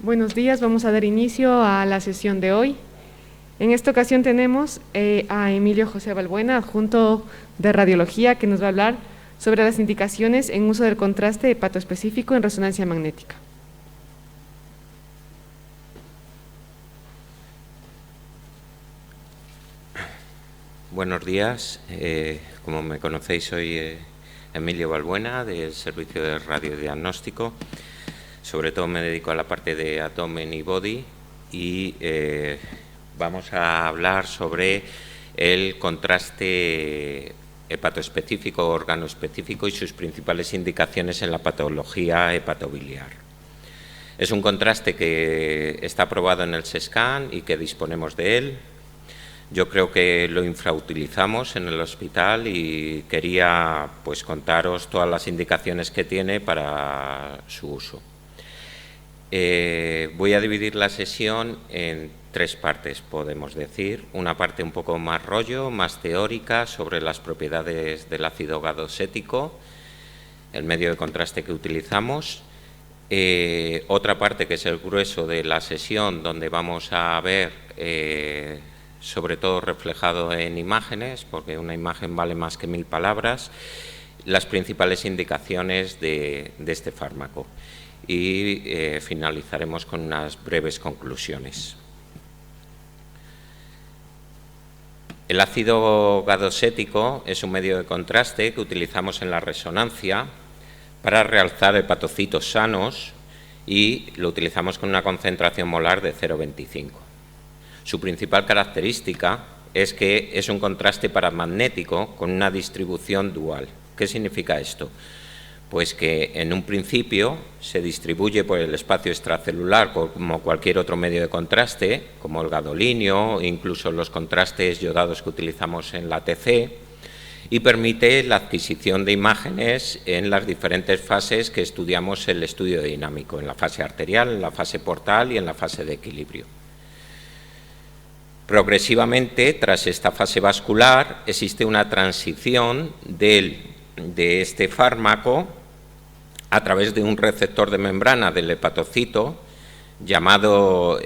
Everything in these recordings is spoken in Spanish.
Buenos días, vamos a dar inicio a la sesión de hoy. En esta ocasión tenemos a Emilio José Balbuena, adjunto de Radiología, que nos va a hablar sobre las indicaciones en uso del contraste hepatoespecífico en resonancia magnética. Buenos días, como me conocéis soy Emilio Balbuena del Servicio de Radiodiagnóstico. Sobre todo me dedico a la parte de abdomen y body y vamos a hablar sobre el contraste hepatoespecífico, organoespecífico y sus principales indicaciones en la patología hepatobiliar. Es un contraste que está aprobado en el SESCAN y que disponemos de él. Yo creo que lo infrautilizamos en el hospital y quería pues contaros todas las indicaciones que tiene para su uso. Voy a dividir la sesión en tres partes, podemos decir. Una parte un poco más rollo, más teórica, sobre las propiedades del ácido gadocético, el medio de contraste que utilizamos. Otra parte que es el grueso de la sesión, donde vamos a ver, sobre todo reflejado en imágenes, porque una imagen vale más que 1000 palabras, las principales indicaciones de este fármaco. Y finalizaremos con unas breves conclusiones. El ácido gadocético es un medio de contraste que utilizamos en la resonancia para realzar hepatocitos sanos y lo utilizamos con una concentración molar de 0,25. Su principal característica es que es un contraste paramagnético con una distribución dual. ¿Qué significa esto? Pues que en un principio se distribuye por el espacio extracelular como cualquier otro medio de contraste, como el gadolinio, incluso los contrastes yodados que utilizamos en la TC, y permite la adquisición de imágenes en las diferentes fases que estudiamos el estudio dinámico, en la fase arterial, en la fase portal y en la fase de equilibrio. Progresivamente, tras esta fase vascular, existe una transición de este fármaco a través de un receptor de membrana del hepatocito llamado,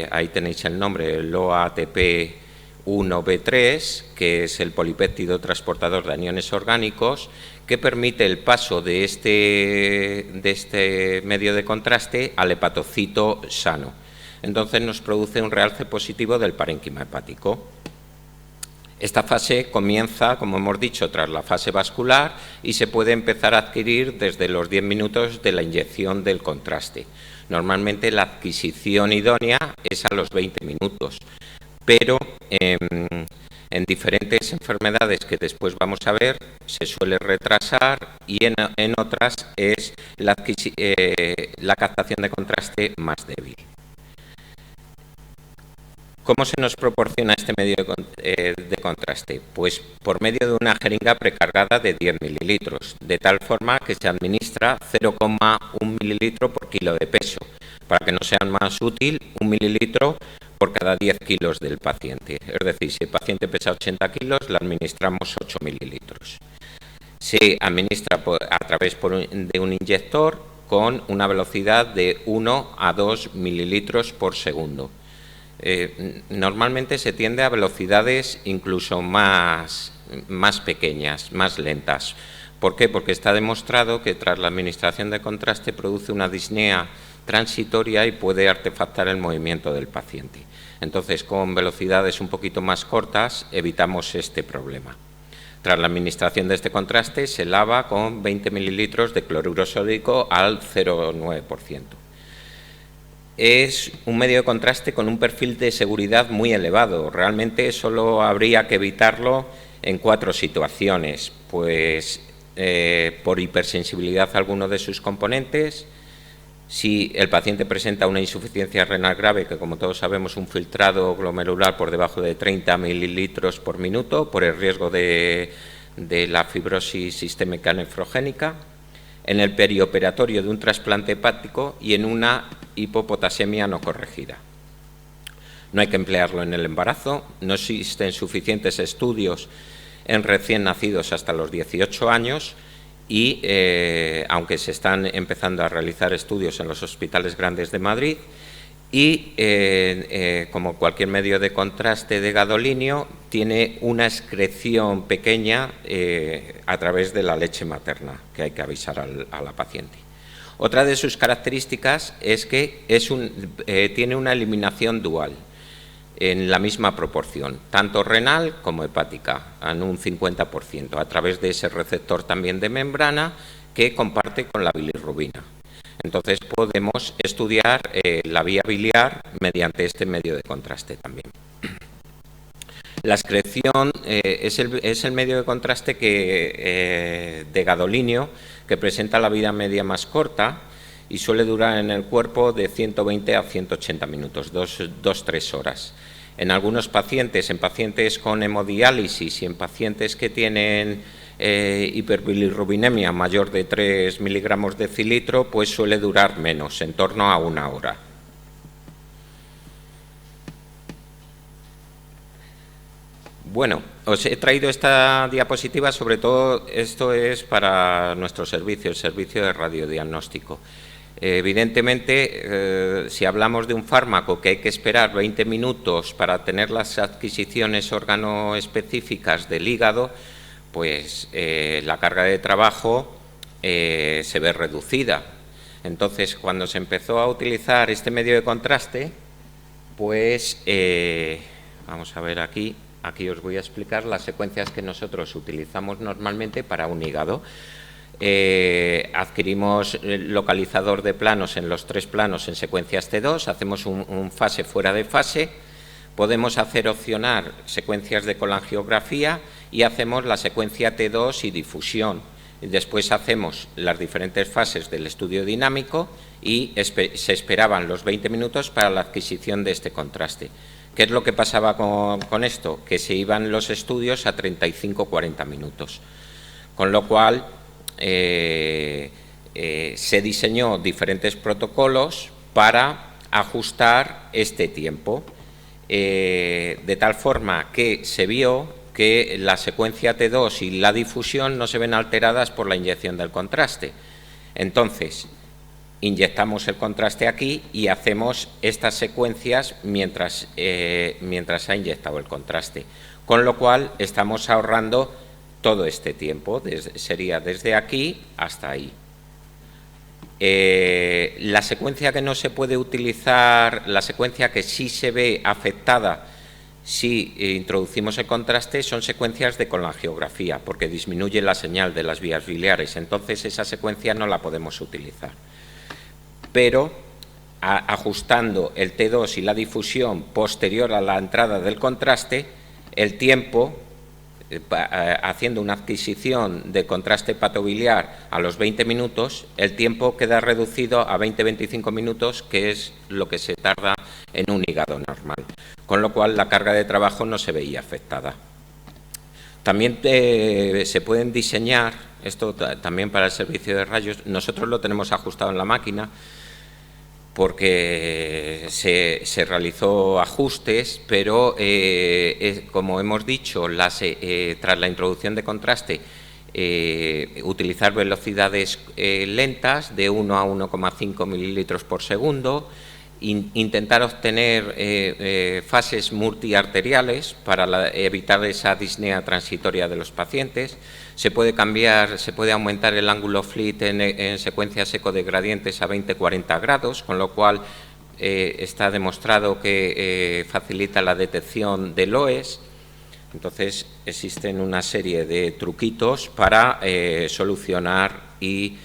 ahí tenéis el nombre, el OATP1B3, que es el polipéptido transportador de aniones orgánicos, que permite el paso de este medio de contraste al hepatocito sano. Entonces nos produce un realce positivo del parénquima hepático. Esta fase comienza, como hemos dicho, tras la fase vascular y se puede empezar a adquirir desde los 10 minutos de la inyección del contraste. Normalmente la adquisición idónea es a los 20 minutos, pero en diferentes enfermedades que después vamos a ver se suele retrasar y en otras es la captación de contraste más débil. ¿Cómo se nos proporciona este medio de contraste? Pues por medio de una jeringa precargada de 10 mililitros, de tal forma que se administra 0,1 mililitro por kilo de peso. Para que no sea más útil, 1 mililitro por cada 10 kilos del paciente. Es decir, si el paciente pesa 80 kilos, le administramos 8 mililitros. Se administra a través de un inyector con una velocidad de 1 a 2 mililitros por segundo. Normalmente se tiende a velocidades incluso más pequeñas, más lentas. ¿Por qué? Porque está demostrado que tras la administración de contraste produce una disnea transitoria y puede artefactar el movimiento del paciente. Entonces, con velocidades un poquito más cortas evitamos este problema. Tras la administración de este contraste se lava con 20 mililitros de cloruro sódico al 0,9%. Es un medio de contraste con un perfil de seguridad muy elevado. Realmente solo habría que evitarlo en 4 situaciones, pues por hipersensibilidad a alguno de sus componentes, si el paciente presenta una insuficiencia renal grave, que como todos sabemos un filtrado glomerular por debajo de 30 mililitros por minuto, por el riesgo de la fibrosis sistémica nefrogénica, en el perioperatorio de un trasplante hepático y en una hipopotasemia no corregida. No hay que emplearlo en el embarazo, no existen suficientes estudios en recién nacidos hasta los 18 años y aunque se están empezando a realizar estudios en los hospitales grandes de Madrid, y como cualquier medio de contraste de gadolinio, tiene una excreción pequeña a través de la leche materna, que hay que avisar a la paciente. Otra de sus características es que tiene una eliminación dual en la misma proporción, tanto renal como hepática, en un 50%, a través de ese receptor también de membrana que comparte con la bilirrubina. Entonces podemos estudiar la vía biliar mediante este medio de contraste también. La excreción es el medio de contraste de gadolinio que presenta la vida media más corta y suele durar en el cuerpo de 120 a 180 minutos, 2-3 horas. En algunos pacientes, en pacientes con hemodiálisis y en pacientes que tienen hiperbilirrubinemia mayor de 3 miligramos de decilitro, pues suele durar menos, en torno a 1 hora. Bueno, os he traído esta diapositiva, sobre todo esto es para nuestro servicio, el servicio de radiodiagnóstico. Evidentemente, si hablamos de un fármaco que hay que esperar 20 minutos para tener las adquisiciones organoespecíficas del hígado, pues la carga de trabajo se ve reducida. Entonces, cuando se empezó a utilizar este medio de contraste, pues vamos a ver aquí os voy a explicar las secuencias que nosotros utilizamos normalmente para un hígado. Adquirimos el localizador de planos en los 3 planos en secuencias T2, hacemos un fase fuera de fase, podemos hacer opcionar secuencias de colangiografía y hacemos la secuencia T2 y difusión. Después hacemos las diferentes fases del estudio dinámico y se esperaban los 20 minutos para la adquisición de este contraste. ¿Qué es lo que pasaba con esto? Que se iban los estudios a 35-40 minutos, con lo cual se diseñó diferentes protocolos para ajustar este tiempo, de tal forma que se vio que la secuencia T2 y la difusión no se ven alteradas por la inyección del contraste. Entonces, inyectamos el contraste aquí y hacemos estas secuencias mientras ha inyectado el contraste, con lo cual estamos ahorrando todo este tiempo, sería desde aquí hasta ahí. La secuencia que no se puede utilizar, la secuencia que sí se ve afectada si introducimos el contraste, son secuencias de colangiografía, porque disminuye la señal de las vías biliares, entonces esa secuencia no la podemos utilizar. Pero ajustando el T2 y la difusión posterior a la entrada del contraste, el tiempo, haciendo una adquisición de contraste hepatobiliar a los 20 minutos, el tiempo queda reducido a 20-25 minutos, que es lo que se tarda en un hígado normal, con lo cual la carga de trabajo no se veía afectada. También se pueden diseñar, esto también para el servicio de rayos, nosotros lo tenemos ajustado en la máquina, porque se realizó ajustes, pero como hemos dicho, tras la introducción de contraste, utilizar velocidades lentas de 1 a 1,5 mililitros por segundo, intentar obtener fases multiarteriales para evitar esa disnea transitoria de los pacientes. Se puede aumentar el ángulo FLIT en secuencias ecodegradientes a 20-40 grados, con lo cual está demostrado que facilita la detección de LOEs. Entonces, existen una serie de truquitos para solucionar y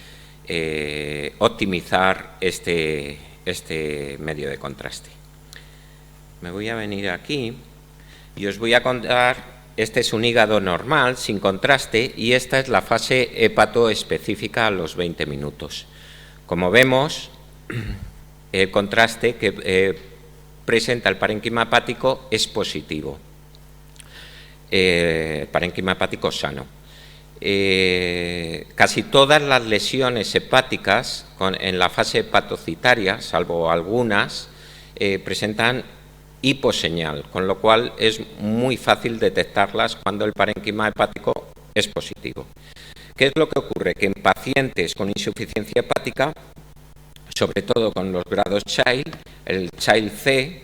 optimizar este medio de contraste. Me voy a venir aquí y os voy a contar. Este es un hígado normal, sin contraste, y esta es la fase hepatoespecífica a los 20 minutos. Como vemos, el contraste que presenta el parénquima hepático es positivo, parénquima hepático sano. Casi todas las lesiones hepáticas en la fase hepatocitaria, salvo algunas, presentan hiposeñal, con lo cual es muy fácil detectarlas cuando el parénquima hepático es positivo. ¿Qué es lo que ocurre? Que en pacientes con insuficiencia hepática, sobre todo con los grados Child, el Child C,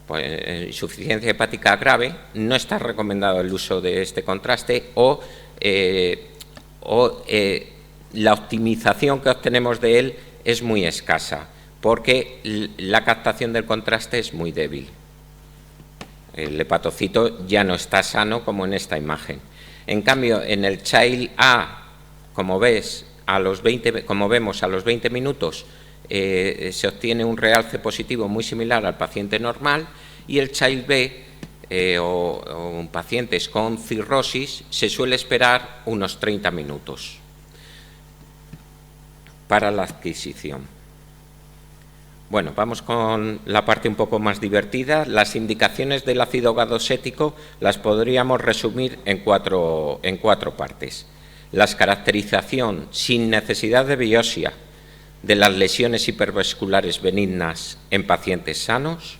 pues, insuficiencia hepática grave, no está recomendado el uso de este contraste o la optimización que obtenemos de él es muy escasa, porque la captación del contraste es muy débil. El hepatocito ya no está sano como en esta imagen. En cambio, en el Child A, como vemos, a los 20 minutos se obtiene un realce positivo muy similar al paciente normal, y el Child B, o pacientes con cirrosis, se suele esperar unos 30 minutos para la adquisición. Bueno, vamos con la parte un poco más divertida. Las indicaciones del ácido gadosético las podríamos resumir en cuatro partes. La caracterización sin necesidad de biopsia de las lesiones hipervasculares benignas en pacientes sanos,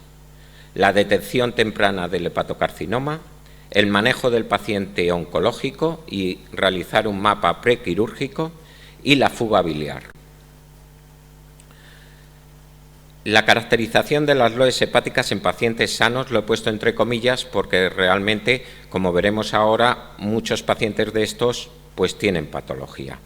la detección temprana del hepatocarcinoma, el manejo del paciente oncológico y realizar un mapa prequirúrgico, y la fuga biliar. La caracterización de las LOEs hepáticas en pacientes sanos lo he puesto entre comillas porque realmente, como veremos ahora, muchos pacientes de estos pues tienen patología.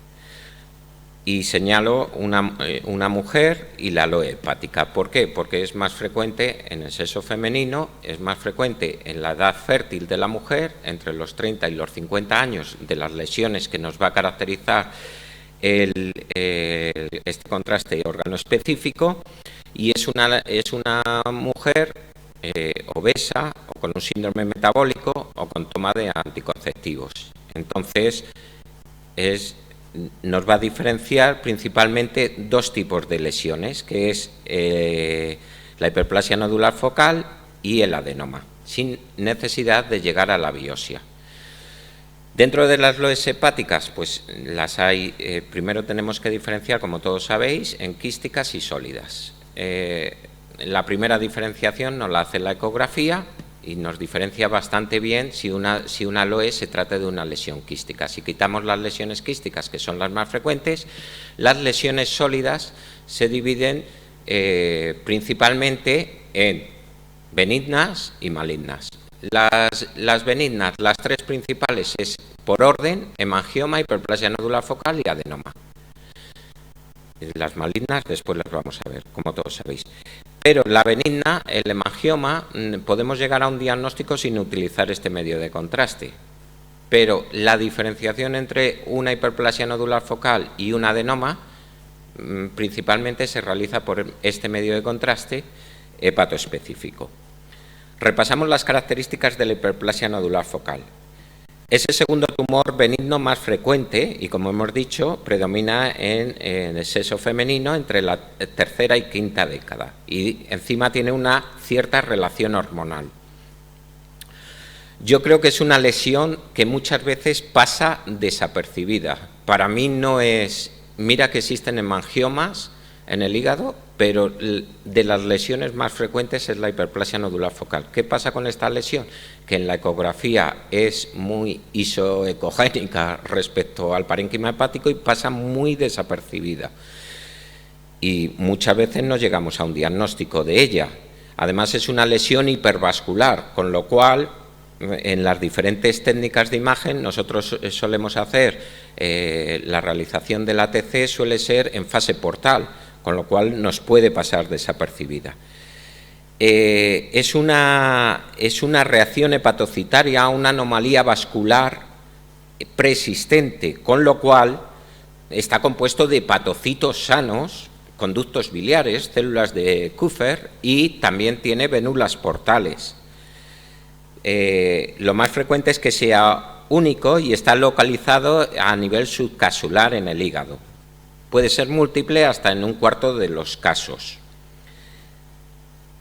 Y señalo una mujer y la LOE hepática. ¿Por qué? Porque es más frecuente en el sexo femenino, es más frecuente en la edad fértil de la mujer, entre los 30 y los 50 años, de las lesiones que nos va a caracterizar este contraste órgano específico, y es una mujer obesa o con un síndrome metabólico o con toma de anticonceptivos. Entonces, nos va a diferenciar principalmente dos tipos de lesiones, que es la hiperplasia nodular focal y el adenoma, sin necesidad de llegar a la biopsia. Dentro de las LOEs hepáticas, pues las hay, primero tenemos que diferenciar, como todos sabéis, en quísticas y sólidas. La primera diferenciación nos la hace la ecografía y nos diferencia bastante bien si una LOE se trata de una lesión quística. Si quitamos las lesiones quísticas, que son las más frecuentes, las lesiones sólidas se dividen principalmente en benignas y malignas. Las benignas, las tres principales es, por orden, hemangioma, hiperplasia nodular focal y adenoma. Las malignas después las vamos a ver, como todos sabéis. Pero la benigna, el hemangioma, podemos llegar a un diagnóstico sin utilizar este medio de contraste. Pero la diferenciación entre una hiperplasia nodular focal y un adenoma principalmente se realiza por este medio de contraste hepatoespecífico. Repasamos las características de la hiperplasia nodular focal. Es el segundo tumor benigno más frecuente y, como hemos dicho, predomina en el sexo femenino entre la tercera y quinta década, y encima tiene una cierta relación hormonal. Yo creo que es una lesión que muchas veces pasa desapercibida. Para mí no es... Mira que existen hemangiomas en el hígado, pero de las lesiones más frecuentes es la hiperplasia nodular focal. ¿Qué pasa con esta lesión? Que en la ecografía es muy isoecogénica respecto al parénquima hepático y pasa muy desapercibida. Y muchas veces no llegamos a un diagnóstico de ella. Además, es una lesión hipervascular, con lo cual, en las diferentes técnicas de imagen, nosotros solemos hacer la realización del ATC, suele ser en fase portal, con lo cual nos puede pasar desapercibida. Es una reacción hepatocitaria, una anomalía vascular preexistente, con lo cual está compuesto de hepatocitos sanos, conductos biliares, células de Kupffer, y también tiene vénulas portales. Lo más frecuente es que sea único y está localizado a nivel subcapsular en el hígado. Puede ser múltiple hasta en un cuarto de los casos.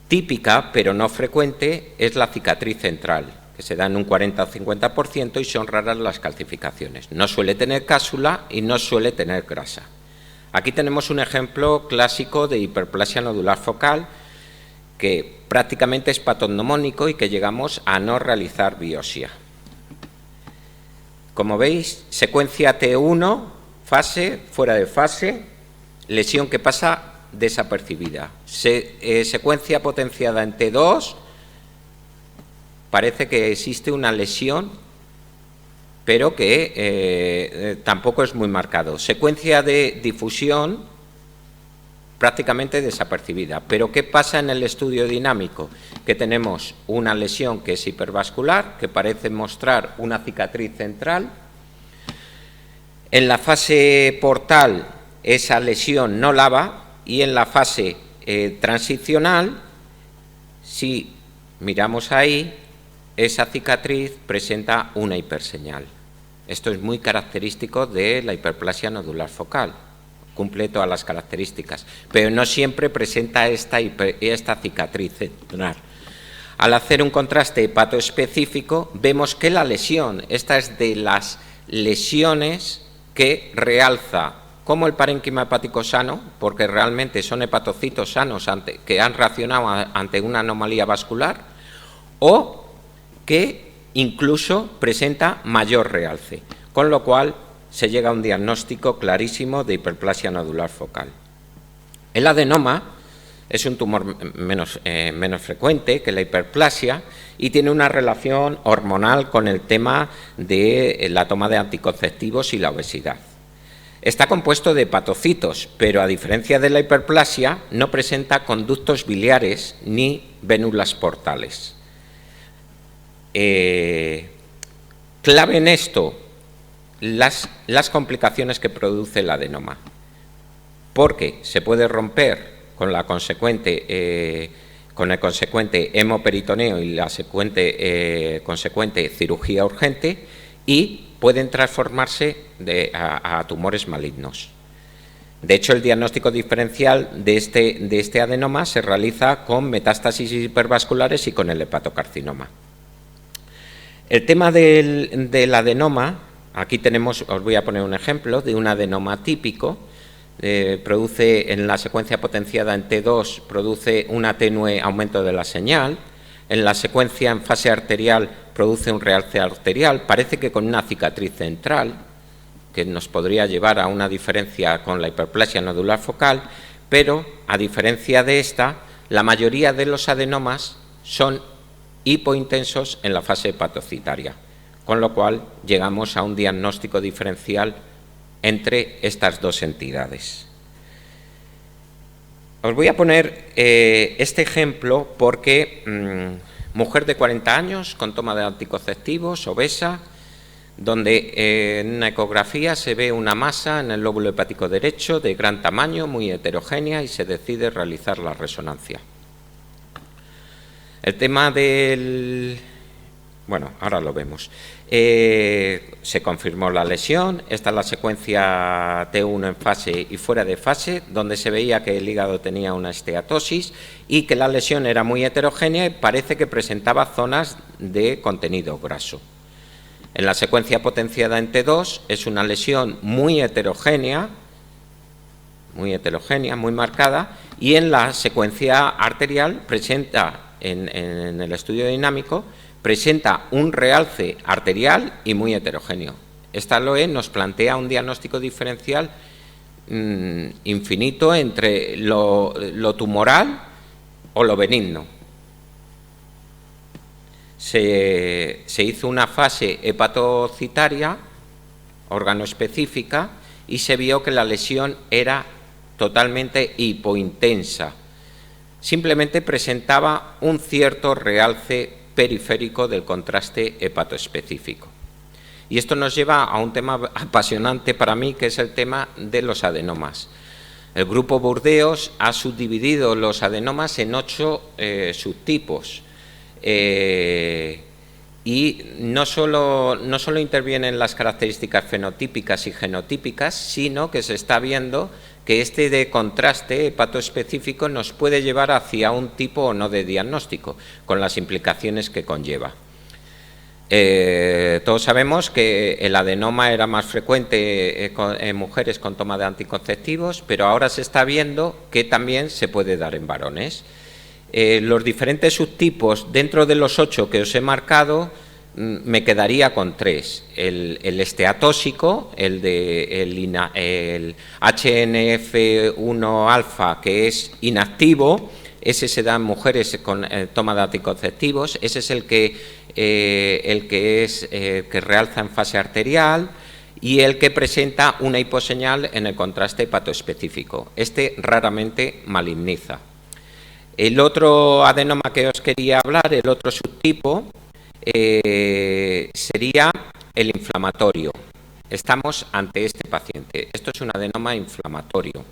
Típica, pero no frecuente, es la cicatriz central, que se da en un 40 o 50% y son raras las calcificaciones. No suele tener cápsula y no suele tener grasa. Aquí tenemos un ejemplo clásico de hiperplasia nodular focal que prácticamente es patognomónico y que llegamos a no realizar biopsia. Como veis, secuencia T1, fase, fuera de fase, lesión que pasa desapercibida. Secuencia potenciada en T2, parece que existe una lesión, pero que tampoco es muy marcado. Secuencia de difusión, prácticamente desapercibida. Pero ¿qué pasa en el estudio dinámico? Que tenemos una lesión que es hipervascular, que parece mostrar una cicatriz central. En la fase portal esa lesión no lava, y en la fase transicional, si miramos ahí, esa cicatriz presenta una hiperseñal. Esto es muy característico de la hiperplasia nodular focal, cumple todas las características, pero no siempre presenta esta cicatriz central. Al hacer un contraste hepatoespecífico, vemos que la lesión, esta es de las lesiones que realza como el parénquima hepático sano, porque realmente son hepatocitos sanos que han reaccionado ante una anomalía vascular, o que incluso presenta mayor realce, con lo cual se llega a un diagnóstico clarísimo de hiperplasia nodular focal. El adenoma es un tumor menos frecuente que la hiperplasia y tiene una relación hormonal con el tema de la toma de anticonceptivos y la obesidad. Está compuesto de hepatocitos, pero a diferencia de la hiperplasia no presenta conductos biliares ni vénulas portales. Clave en esto, las complicaciones que produce el adenoma, porque se puede romper con el consecuente hemoperitoneo y la consecuente cirugía urgente, y pueden transformarse a tumores malignos. De hecho, el diagnóstico diferencial de este adenoma se realiza con metástasis hipervasculares y con el hepatocarcinoma. El tema del adenoma, aquí tenemos, os voy a poner un ejemplo de un adenoma típico. Produce en la secuencia potenciada en T2, produce un tenue aumento de la señal. En la secuencia en fase arterial produce un realce arterial, parece que con una cicatriz central, que nos podría llevar a una diferencia con la hiperplasia nodular focal, pero a diferencia de esta, la mayoría de los adenomas son hipointensos en la fase hepatocitaria, con lo cual llegamos a un diagnóstico diferencial entre estas dos entidades. Os voy a poner este ejemplo porque mujer de 40 años con toma de anticonceptivos, obesa, donde en una ecografía se ve una masa en el lóbulo hepático derecho de gran tamaño, muy heterogénea, y se decide realizar la resonancia. El tema del... Bueno, ahora lo vemos. Se confirmó la lesión. Esta es la secuencia T1 en fase y fuera de fase, donde se veía que el hígado tenía una esteatosis y que la lesión era muy heterogénea y parece que presentaba zonas de contenido graso. En la secuencia potenciada en T2 es una lesión muy heterogénea, muy marcada, y en la secuencia arterial presenta, en el estudio dinámico, presenta un realce arterial y muy heterogéneo. Esta LOE nos plantea un diagnóstico diferencial infinito entre lo tumoral o lo benigno. Se hizo una fase hepatocitaria, organoespecífica, y se vio que la lesión era totalmente hipointensa. Simplemente presentaba un cierto realce periférico del contraste hepatoespecífico. Y esto nos lleva a un tema apasionante para mí, que es el tema de los adenomas. El grupo Burdeos ha subdividido los adenomas en 8 subtipos. Y no solo intervienen las características fenotípicas y genotípicas, sino que se está viendo que este de contraste hepatoespecífico nos puede llevar hacia un tipo o no de diagnóstico, con las implicaciones que conlleva. Todos sabemos que el adenoma era más frecuente en mujeres con toma de anticonceptivos, pero ahora se está viendo que también se puede dar en varones. Los diferentes subtipos dentro de los 8 que os he marcado me quedaría con 3. El esteatóxico, el HNF1-alfa, que es inactivo, ese se da en mujeres con toma de anticonceptivos, ese es el que realza en fase arterial y el que presenta una hiposeñal en el contraste hepatoespecífico. Este raramente maligniza. El otro adenoma que os quería hablar, el otro subtipo, sería el inflamatorio. Estamos ante este paciente. Esto es un adenoma inflamatorio.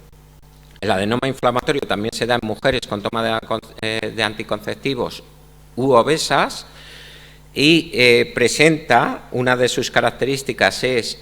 El adenoma inflamatorio también se da en mujeres con toma de anticonceptivos u obesas y presenta, una de sus características es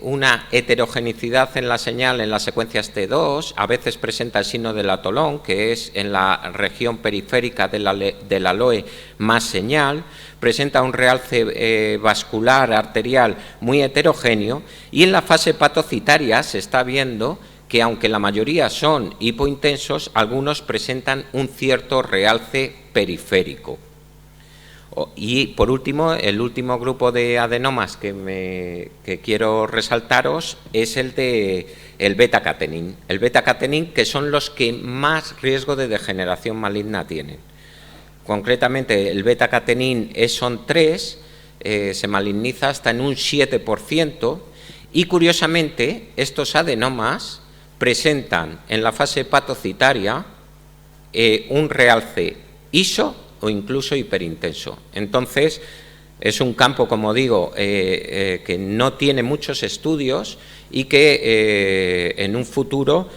una heterogenicidad en la señal en las secuencias T2, a veces presenta el signo del atolón, que es en la región periférica del aloe más señal, presenta un realce vascular arterial muy heterogéneo y en la fase hepatocitaria se está viendo que aunque la mayoría son hipointensos, algunos presentan un cierto realce periférico. Y por último, el último grupo de adenomas que quiero resaltaros es el de el beta-catenin. El beta-catenin, que son los que más riesgo de degeneración maligna tienen. Concretamente, el beta-catenin son 3, se maligniza hasta en un 7%, y curiosamente, estos adenomas presentan en la fase hepatocitaria un realce iso o incluso hiperintenso. Entonces, es un campo, como digo, que no tiene muchos estudios y que en un futuro,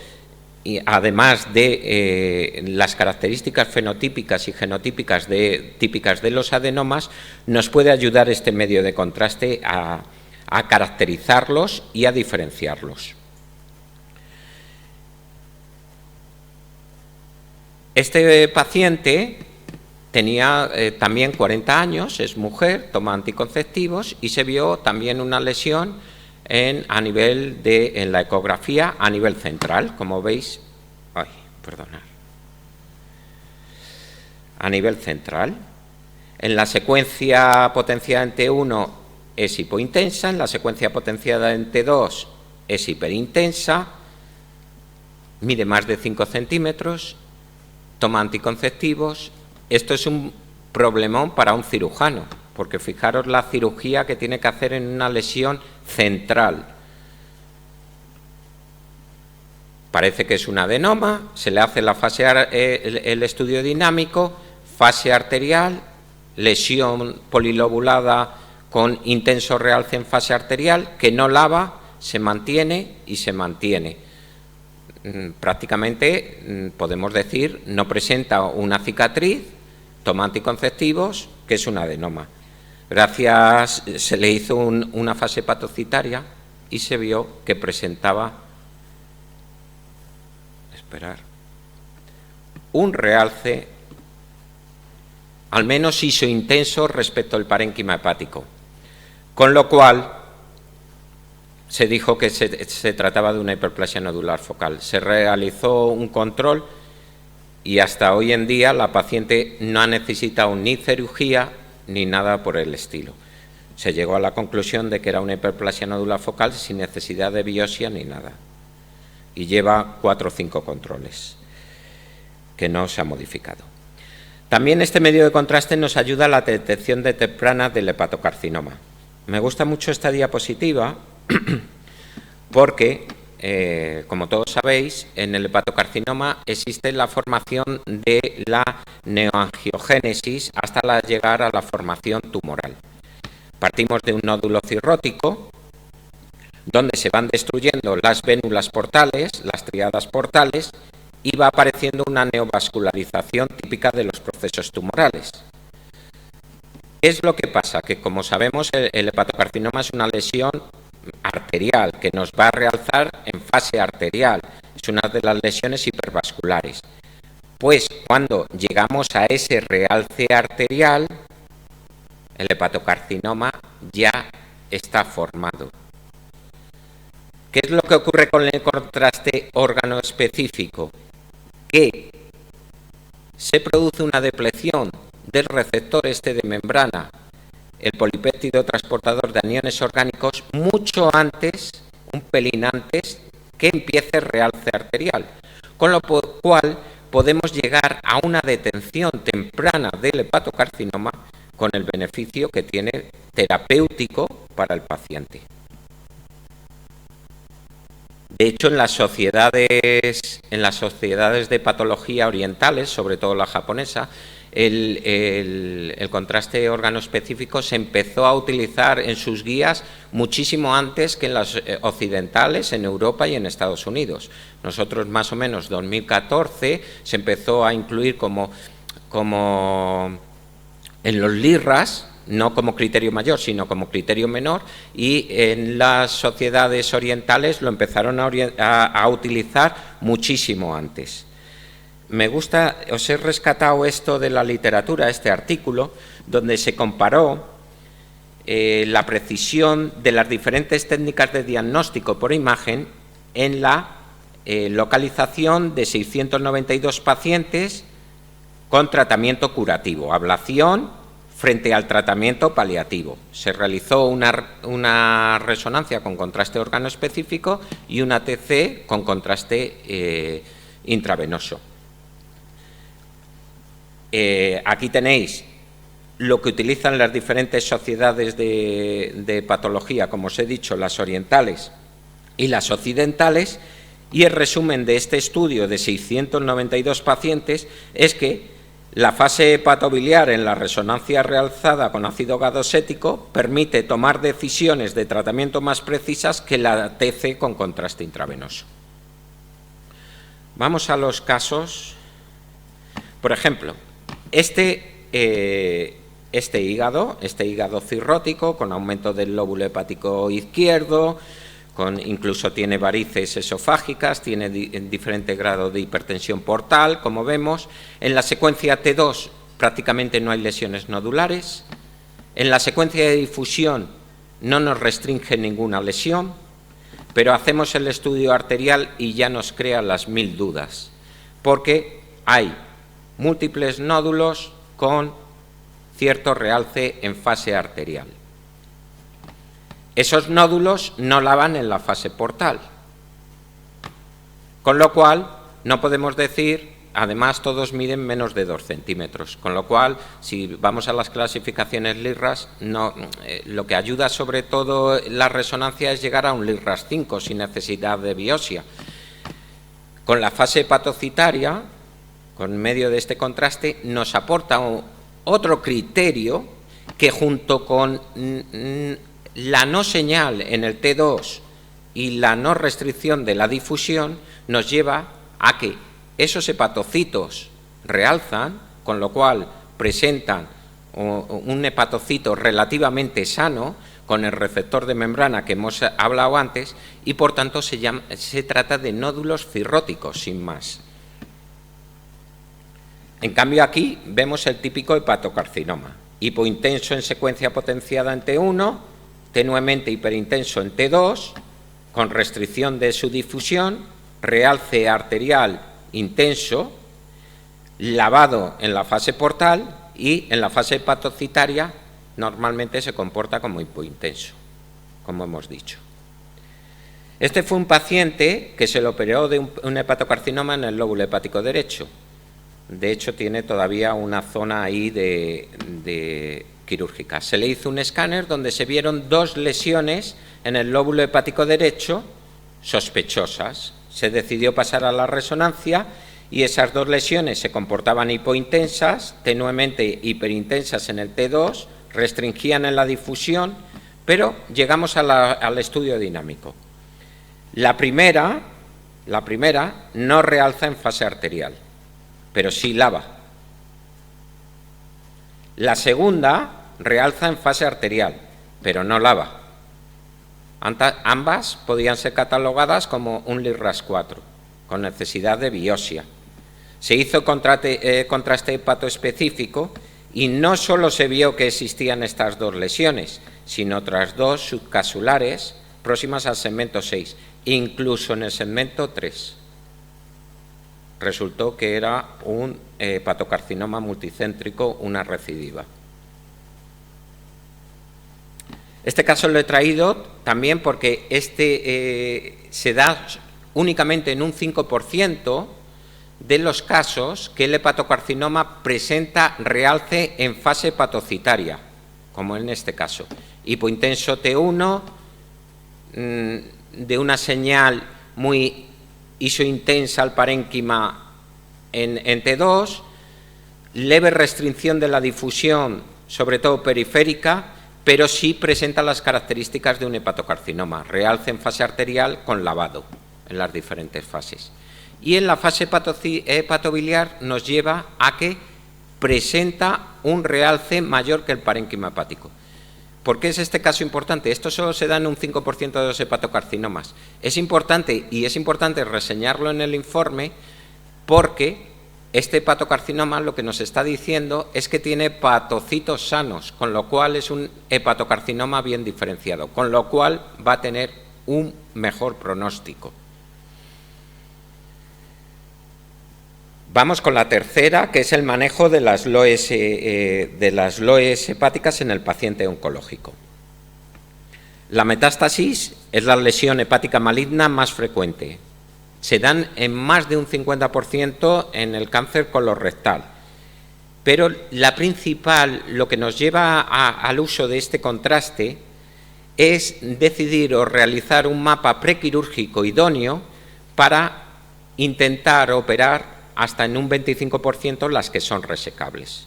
además de las características fenotípicas y genotípicas típicas de los adenomas, nos puede ayudar este medio de contraste a caracterizarlos y a diferenciarlos. Este paciente tenía también 40 años, es mujer, toma anticonceptivos y se vio también una lesión en la ecografía a nivel central, como veis, a nivel central. En la secuencia potenciada en T1 es hipointensa, en la secuencia potenciada en T2 es hiperintensa, mide más de 5 centímetros, toma anticonceptivos. Esto es un problemón para un cirujano, porque fijaros la cirugía que tiene que hacer en una lesión central. Parece que es un adenoma, se le hace el estudio dinámico, fase arterial, lesión polilobulada con intenso realce en fase arterial, que no lava, se mantiene y se mantiene. Prácticamente podemos decir no presenta una cicatriz, toma anticonceptivos, que es un adenoma. Se le hizo una fase hepatocitaria y se vio que presentaba un realce al menos isointenso respecto al parénquima hepático, con lo cual se dijo que se trataba de una hiperplasia nodular focal. Se realizó un control y hasta hoy en día la paciente no ha necesitado ni cirugía ni nada por el estilo. Se llegó a la conclusión de que era una hiperplasia nodular focal sin necesidad de biopsia ni nada. Y lleva 4 o 5 controles que no se ha modificado. También este medio de contraste nos ayuda a la detección temprana del hepatocarcinoma. Me gusta mucho esta diapositiva porque, como todos sabéis, en el hepatocarcinoma existe la formación de la neoangiogénesis hasta llegar a la formación tumoral. Partimos de un nódulo cirrótico, donde se van destruyendo las vénulas portales, las triadas portales, y va apareciendo una neovascularización típica de los procesos tumorales. ¿Qué es lo que pasa? Que, como sabemos, el hepatocarcinoma es una lesión arterial que nos va a realzar en fase arterial. Es una de las lesiones hipervasculares. Pues cuando llegamos a ese realce arterial, el hepatocarcinoma ya está formado. ¿Qué es lo que ocurre con el contraste órgano específico? Que se produce una depleción del receptor este de membrana, el polipéptido transportador de aniones orgánicos, mucho antes, un pelín antes, que empiece el realce arterial, con lo cual podemos llegar a una detención temprana del hepatocarcinoma con el beneficio que tiene terapéutico para el paciente. De hecho, en las sociedades de patología orientales, sobre todo la japonesa, el contraste órgano-específico se empezó a utilizar en sus guías muchísimo antes que en las occidentales, en Europa y en Estados Unidos. Nosotros, más o menos, 2014, se empezó a incluir como en los LIRRAS, no como criterio mayor, sino como criterio menor, y en las sociedades orientales lo empezaron a utilizar muchísimo antes. Me gusta, os he rescatado esto de la literatura, este artículo, donde se comparó la precisión de las diferentes técnicas de diagnóstico por imagen en la localización de 692 pacientes con tratamiento curativo, ablación frente al tratamiento paliativo. Se realizó una resonancia con contraste órgano-específico y una TC con contraste intravenoso. Aquí tenéis lo que utilizan las diferentes sociedades de patología, como os he dicho, las orientales y las occidentales, y el resumen de este estudio de 692 pacientes es que la fase hepatobiliar en la resonancia realzada con ácido gadosético permite tomar decisiones de tratamiento más precisas que la TC con contraste intravenoso. Vamos a los casos. Por ejemplo, este hígado cirrótico con aumento del lóbulo hepático izquierdo, incluso tiene varices esofágicas, tiene diferente grado de hipertensión portal, como vemos. En la secuencia T2 prácticamente no hay lesiones nodulares. En la secuencia de difusión no nos restringe ninguna lesión, pero hacemos el estudio arterial y ya nos crea las 1000 dudas, porque hay múltiples nódulos con cierto realce en fase arterial. Esos nódulos no lavan en la fase portal, con lo cual no podemos decir, además todos miden menos de 2 centímetros, con lo cual si vamos a las clasificaciones LIRRAS, lo que ayuda sobre todo la resonancia es llegar a un LIRRAS 5 sin necesidad de biopsia. Con la fase hepatocitaria, con medio de este contraste, nos aporta otro criterio que junto con la no señal en el T2 y la no restricción de la difusión nos lleva a que esos hepatocitos realzan, con lo cual presentan un hepatocito relativamente sano con el receptor de membrana que hemos hablado antes y por tanto se trata de nódulos cirróticos sin más. En cambio aquí vemos el típico hepatocarcinoma, hipointenso en secuencia potenciada en T1, tenuemente hiperintenso en T2, con restricción de su difusión, realce arterial intenso, lavado en la fase portal y en la fase hepatocitaria normalmente se comporta como hipointenso, como hemos dicho. Este fue un paciente que se le operó de un hepatocarcinoma en el lóbulo hepático derecho. De hecho, tiene todavía una zona ahí de quirúrgica. Se le hizo un escáner donde se vieron 2 lesiones en el lóbulo hepático derecho sospechosas. Se decidió pasar a la resonancia y esas 2 lesiones se comportaban hipointensas, tenuemente hiperintensas en el T2, restringían en la difusión, pero llegamos al estudio dinámico. La primera no realza en fase arterial, pero sí lava. La segunda realza en fase arterial, pero no lava. Ambas podían ser catalogadas como un LIRRAS 4, con necesidad de biopsia. Se hizo contraste hepatoespecífico y no solo se vio que existían estas 2 lesiones, sino otras 2 subcasulares próximas al segmento 6, incluso en el segmento 3. resultó que era un hepatocarcinoma multicéntrico, una recidiva. Este caso lo he traído también porque se da únicamente en un 5% de los casos que el hepatocarcinoma presenta realce en fase hepatocitaria, como en este caso. Hipointenso T1, de una señal muy isointensa al parénquima en T2, leve restricción de la difusión, sobre todo periférica, pero sí presenta las características de un hepatocarcinoma, realce en fase arterial con lavado en las diferentes fases. Y en la fase hepatobiliar nos lleva a que presenta un realce mayor que el parénquima hepático. ¿Por qué es este caso importante? Esto solo se da en un 5% de los hepatocarcinomas. Es importante, y es importante reseñarlo en el informe, porque este hepatocarcinoma lo que nos está diciendo es que tiene hepatocitos sanos, con lo cual es un hepatocarcinoma bien diferenciado, con lo cual va a tener un mejor pronóstico. Vamos con la tercera, que es el manejo de las LOEs hepáticas en el paciente oncológico. La metástasis es la lesión hepática maligna más frecuente. Se dan en más de un 50% en el cáncer colorectal. Pero la principal, lo que nos lleva al uso de este contraste, es decidir o realizar un mapa prequirúrgico idóneo para intentar operar hasta en un 25% las que son resecables.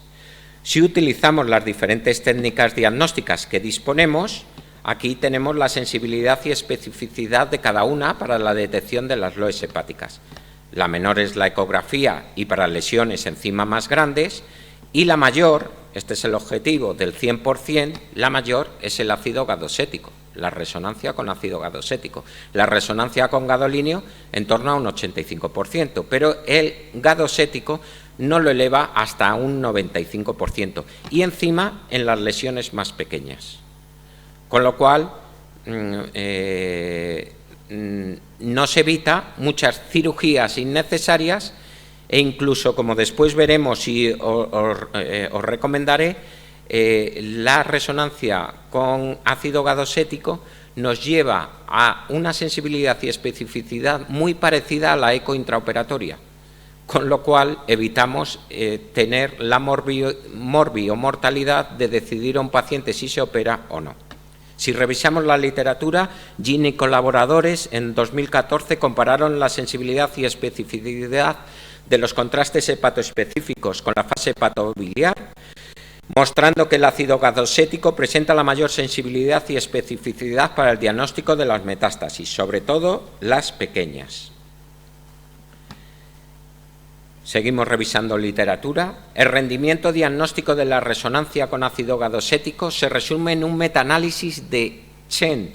Si utilizamos las diferentes técnicas diagnósticas que disponemos, aquí tenemos la sensibilidad y especificidad de cada una para la detección de las LOEs hepáticas. La menor es la ecografía y para lesiones encima más grandes, y la mayor, este es el objetivo del 100%, la mayor es el ácido gadosético, la resonancia con ácido gadosético. La resonancia con gadolinio en torno a un 85%, pero el gadosético no lo eleva hasta un 95%, y encima en las lesiones más pequeñas. Con lo cual, nos evita muchas cirugías innecesarias e incluso, como después veremos y os recomendaré, la resonancia con ácido gadosético nos lleva a una sensibilidad y especificidad muy parecida a la eco intraoperatoria, con lo cual evitamos tener la mortalidad de decidir a un paciente si se opera o no. Si revisamos la literatura, Gini y colaboradores en 2014 compararon la sensibilidad y especificidad de los contrastes hepatoespecíficos con la fase hepatobiliar, mostrando que el ácido gadosético presenta la mayor sensibilidad y especificidad para el diagnóstico de las metástasis, sobre todo las pequeñas. Seguimos revisando literatura. El rendimiento diagnóstico de la resonancia con ácido gadosético se resume en un metaanálisis de Chen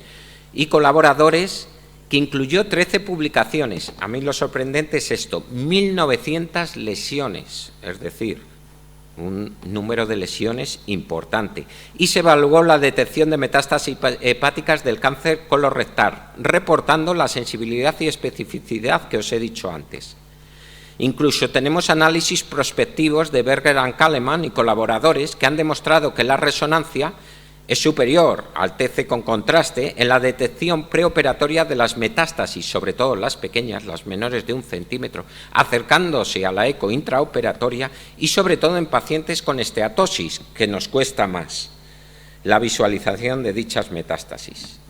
y colaboradores que incluyó 13 publicaciones. A mí lo sorprendente es esto, 1.900 lesiones, es decir, un número de lesiones importante. Y se evaluó la detección de metástasis hepáticas del cáncer colorectal, reportando la sensibilidad y especificidad que os he dicho antes. Incluso tenemos análisis prospectivos de Berger and Kaleman y colaboradores que han demostrado que la resonancia es superior al TC con contraste en la detección preoperatoria de las metástasis, sobre todo las pequeñas, las menores de 1 centímetro, acercándose a la eco intraoperatoria y sobre todo en pacientes con esteatosis, que nos cuesta más la visualización de dichas metástasis.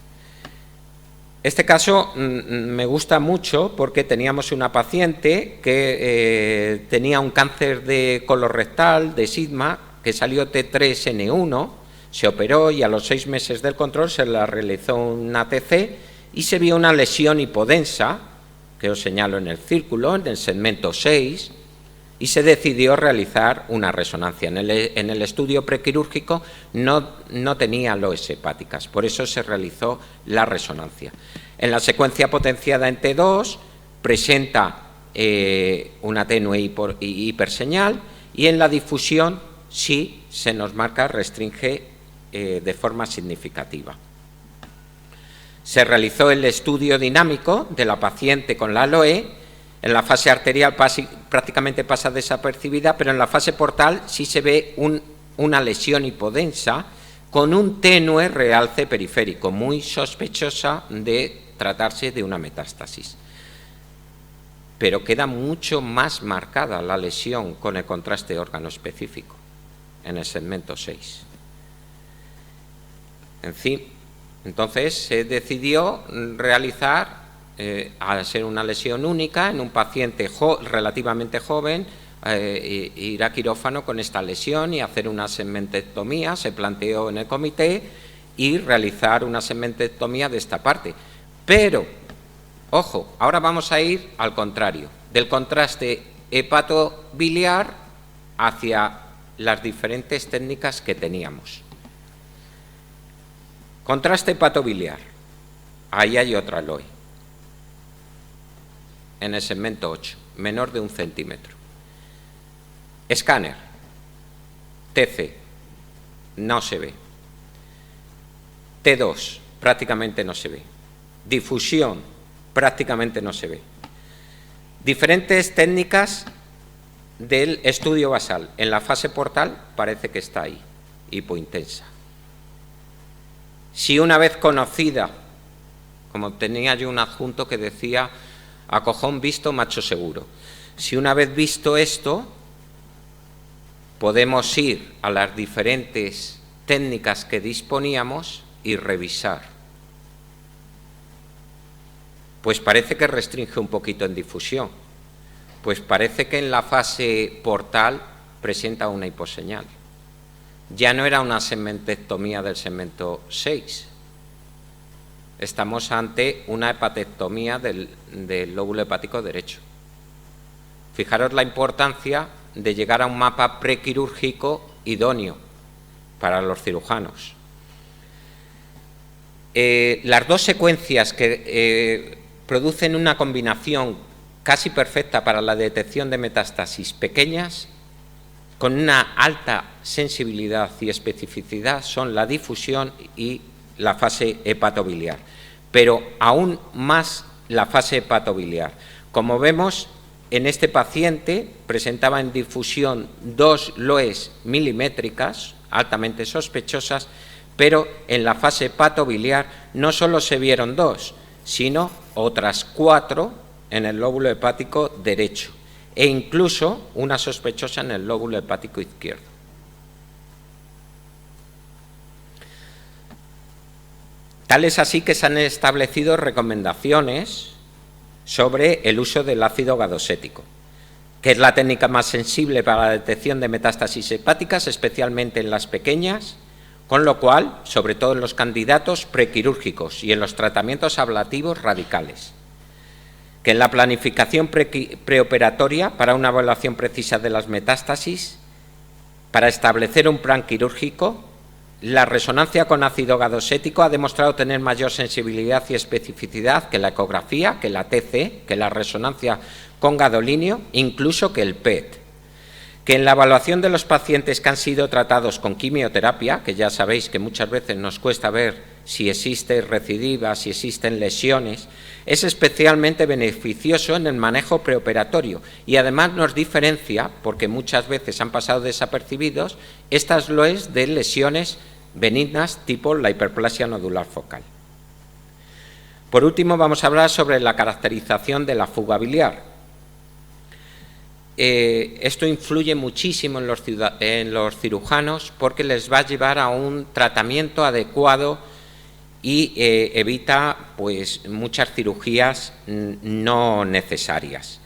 Este caso me gusta mucho porque teníamos una paciente que tenía un cáncer de colorectal, de sigma, que salió T3N1, se operó y a los 6 meses del control se le realizó un ATC y se vio una lesión hipodensa, que os señalo en el círculo, en el segmento 6, y se decidió realizar una resonancia. En el estudio prequirúrgico no tenía LOEs hepáticas, por eso se realizó la resonancia. En la secuencia potenciada en T2 presenta una tenue hiperseñal y en la difusión sí se nos marca, restringe de forma significativa. Se realizó el estudio dinámico de la paciente con la LOE En la fase arterial prácticamente pasa desapercibida, pero en la fase portal sí se ve una lesión hipodensa con un tenue realce periférico, muy sospechosa de tratarse de una metástasis. Pero queda mucho más marcada la lesión con el contraste de órgano específico en el segmento 6. En fin, entonces se decidió realizar, al ser una lesión única, en un paciente relativamente joven, ir a quirófano con esta lesión y hacer una segmentectomía. Se planteó en el comité y realizar una segmentectomía de esta parte. Pero, ojo, ahora vamos a ir al contrario, del contraste hepatobiliar hacia las diferentes técnicas que teníamos. Contraste hepatobiliar, ahí hay otra LOE, en el segmento 8, menor de 1 centímetro. Escáner, TC, no se ve. T2, prácticamente no se ve. Difusión, prácticamente no se ve. Diferentes técnicas del estudio basal. En la fase portal parece que está ahí, hipointensa. Si una vez conocida, como tenía yo un adjunto que decía a cojón visto, macho seguro. Si una vez visto esto, podemos ir a las diferentes técnicas que disponíamos y revisar. Pues parece que restringe un poquito en difusión. Pues parece que en la fase portal presenta una hiposeñal. Ya no era una segmentectomía del segmento 6. Estamos ante una hepatectomía del lóbulo hepático derecho. Fijaros la importancia de llegar a un mapa prequirúrgico idóneo para los cirujanos. Las dos secuencias que producen una combinación casi perfecta para la detección de metástasis pequeñas, con una alta sensibilidad y especificidad, son la difusión y la fase hepatobiliar, pero aún más la fase hepatobiliar. Como vemos, en este paciente presentaba en difusión 2 LOEs milimétricas, altamente sospechosas, pero en la fase hepatobiliar no solo se vieron 2, sino otras 4 en el lóbulo hepático derecho, e incluso una sospechosa en el lóbulo hepático izquierdo. Tal es así que se han establecido recomendaciones sobre el uso del ácido gadosético, que es la técnica más sensible para la detección de metástasis hepáticas, especialmente en las pequeñas, con lo cual, sobre todo en los candidatos prequirúrgicos y en los tratamientos ablativos radicales, que en la planificación preoperatoria para una evaluación precisa de las metástasis, para establecer un plan quirúrgico, la resonancia con ácido gadosético ha demostrado tener mayor sensibilidad y especificidad que la ecografía, que la TC, que la resonancia con gadolínio, incluso que el PET. Que en la evaluación de los pacientes que han sido tratados con quimioterapia, que ya sabéis que muchas veces nos cuesta ver si existe recidiva, si existen lesiones, es especialmente beneficioso en el manejo preoperatorio y además nos diferencia, porque muchas veces han pasado desapercibidos, estas LOEs de lesiones benignas tipo la hiperplasia nodular focal. Por último, vamos a hablar sobre la caracterización de la fuga biliar. Esto influye muchísimo en los cirujanos porque les va a llevar a un tratamiento adecuado y evita pues, muchas cirugías no necesarias.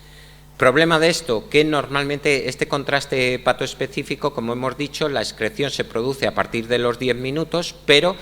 Problema de esto, que normalmente este contraste hepatoespecífico, como hemos dicho, la excreción se produce a partir de los 10 minutos, pero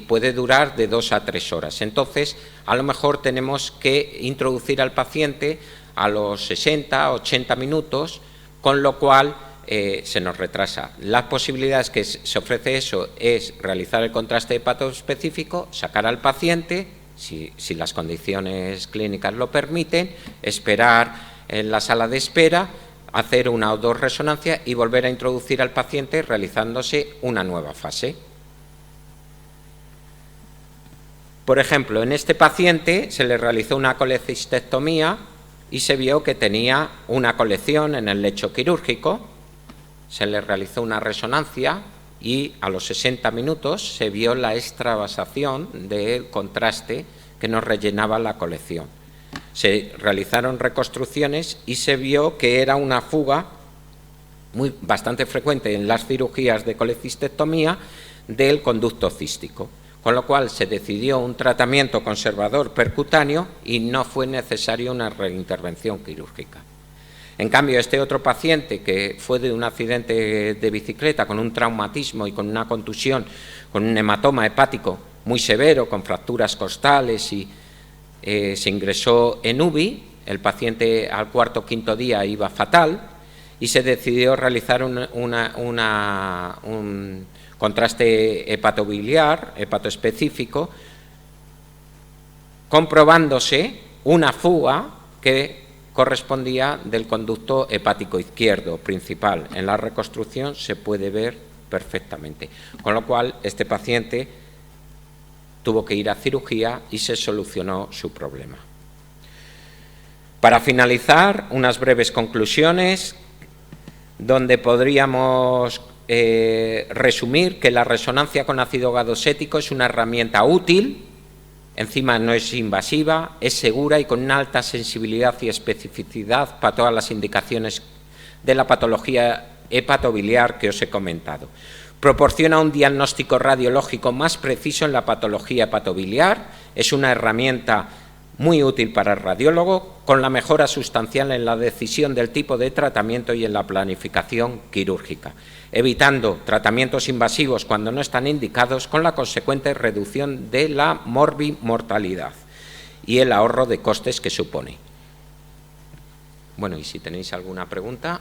puede durar de 2 a 3 horas. Entonces, a lo mejor tenemos que introducir al paciente a los 60, 80 minutos, con lo cual se nos retrasa. Las posibilidades que se ofrece eso es realizar el contraste hepatoespecífico, sacar al paciente, si las condiciones clínicas lo permiten, esperar en la sala de espera, hacer 1 o 2 resonancias y volver a introducir al paciente realizándose una nueva fase. Por ejemplo, en este paciente se le realizó una colecistectomía y se vio que tenía una colección en el lecho quirúrgico. Se le realizó una resonancia y a los 60 minutos se vio la extravasación del contraste que nos rellenaba la colección. Se realizaron reconstrucciones y se vio que era una fuga bastante frecuente en las cirugías de colecistectomía del conducto cístico, con lo cual se decidió un tratamiento conservador percutáneo y no fue necesaria una reintervención quirúrgica. En cambio, este otro paciente, que fue de un accidente de bicicleta con un traumatismo y con una contusión, con un hematoma hepático muy severo, con fracturas costales, y se ingresó en UBI. El paciente al cuarto o quinto día iba fatal y se decidió realizar un contraste hepatobiliar, hepatoespecífico, comprobándose una fuga que correspondía del conducto hepático izquierdo principal. En la reconstrucción se puede ver perfectamente, con lo cual este paciente tuvo que ir a cirugía y se solucionó su problema. Para finalizar, unas breves conclusiones donde podríamos resumir que la resonancia con ácido gadosético es una herramienta útil, encima no es invasiva, es segura y con una alta sensibilidad y especificidad para todas las indicaciones de la patología hepatobiliar que os he comentado. Proporciona un diagnóstico radiológico más preciso en la patología hepatobiliar, es una herramienta muy útil para el radiólogo, con la mejora sustancial en la decisión del tipo de tratamiento y en la planificación quirúrgica, evitando tratamientos invasivos cuando no están indicados, con la consecuente reducción de la morbimortalidad y el ahorro de costes que supone. Bueno, y si tenéis alguna pregunta.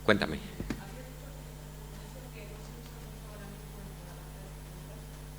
Cuéntame.